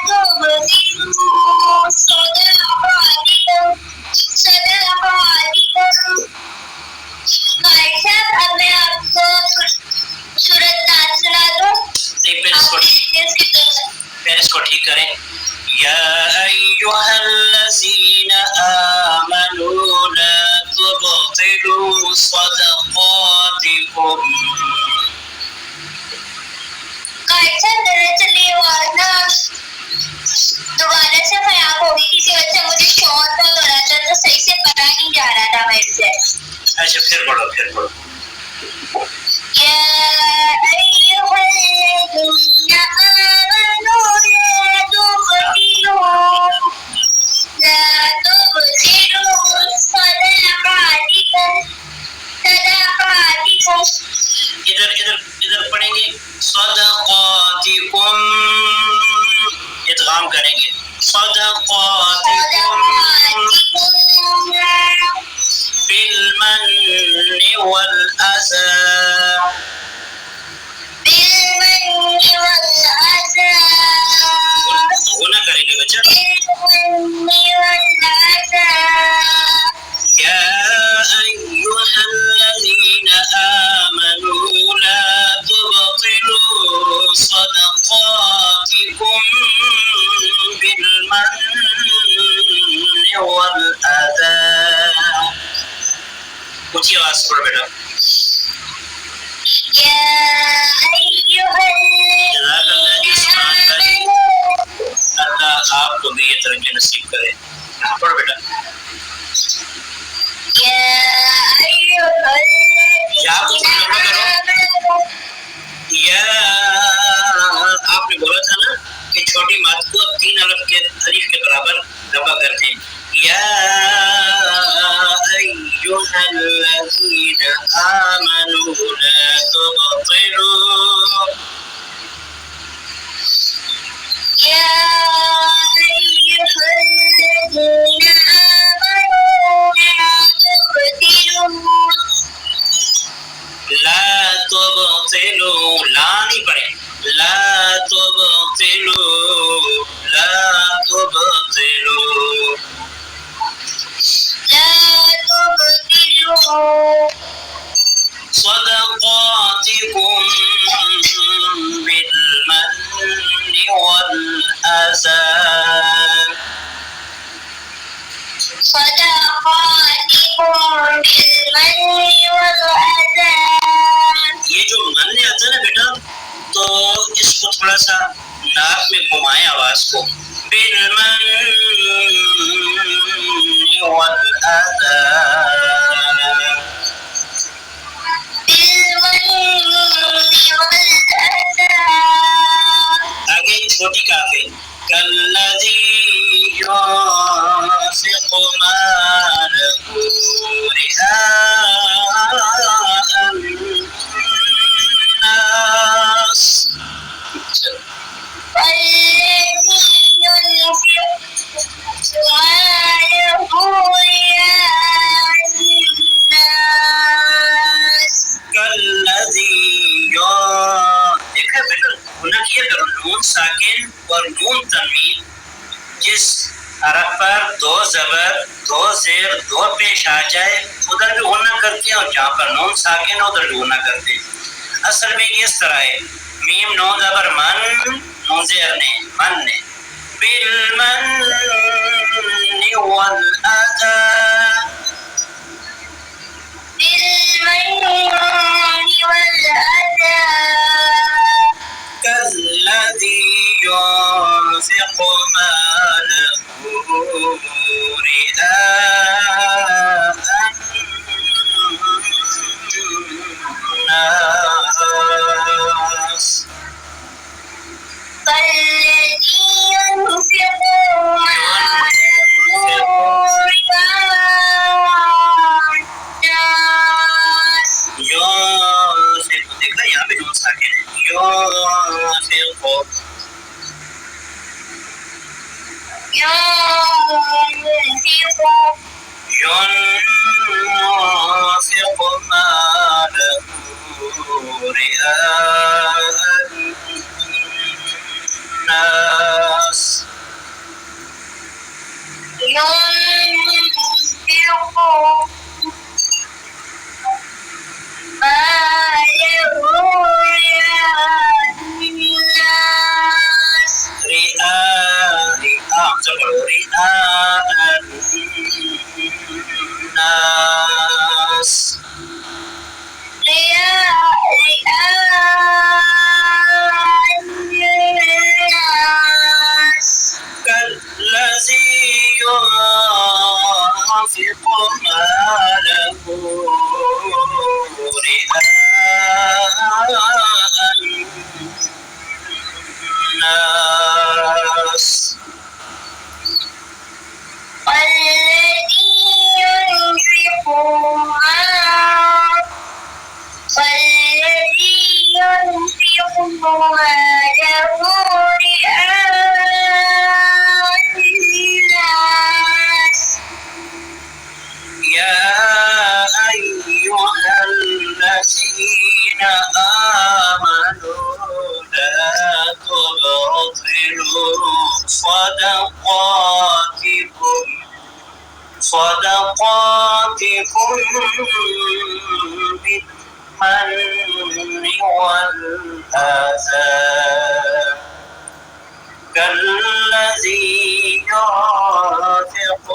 تبطلوا صدقاتكم. قائد صاحب اب میں آپ کو سورت ناز سنا دوں. پھر اس کو ٹھیک کریں. یا ایھا الذین آمنوا لا تبطلوا صدقاتکم. قائد صاحب ذرا چلیے آواز نا دوبارہ سے خراب ہوگی کسی وجہ سے. مجھے شور ہو رہا تھا تو صحیح سے پتا نہیں جا رہا تھا میرے سے. اچھا پھر پڑھو پھر پڑھو. يا أيها الذين آمنوا لا تبطلوا صدقاتكم. ادھر پڑھیں گے صدقاتکم، ادغام کریں گے صدقاتکم بالمن والأذى. ہونا کریں گے بچہ. يا أيها الذين آمنوا لا تبطلوا صدقاتكم بالمن والأذى. اونچی آواز سے پڑھو بیٹا. اللہ آپ کو بھی یہ ترقی نصیب کرے. پڑھو بیٹا. آپ نے بولا تھا نا کہ چھوٹی مات کو 3 الف کے الف کے برابر دبا کرتے ہیں. یا ایھا الذین آمنوا لا تبطلوا. يا أيها الذين آمنوا لا تبطلوا، لا نہیں پڑھیں، لا تبطلوا، لا تبطلوا، لا تبطلوا صدقاتكم بالمن والأذى. صدقاتكم بالمن والأذى. یہ جو من نے آتا ہے نا بیٹا، تو اس کو تھوڑا سا ناک میں گھمائیں آواز کو. بالمن والأذى، آگے چھوٹی کافی. کالذی ينفق ماله رئاء الناس. والذي ينفق ماله رئاء الناس. کالذی دیکھا بیٹا گناہ کیا کرو. نون ساکن اور نون تنوین جس حرف پر 2 زبر 2 زیر 2 پیش آ جائے ادھر بھی غنہ کرتے ہیں، اور جہاں پر نون ساکن ادھر بھی غنہ کرتے ہیں. اصل میں یہ اس طرح ہے. میم نون زبر من، نون زیر نے من نے. بالمن والأذى، بالمن والأذى. كالذي ينفق ماله رئاء الناس. كالذي ينفق ماله رئاء الناس. دیکھا یہاں پہ نون ساکن ہے. ينفق ماله رئاء الناس. تدعو رئاء الناس الناس كالذي ينفق ماله رئاء الناس والذي ينفق ماله رئاء الناس يا أيها الذين آمنوا لا تبطلوا صدقاتكم بالمن والأذى كالذي ينفق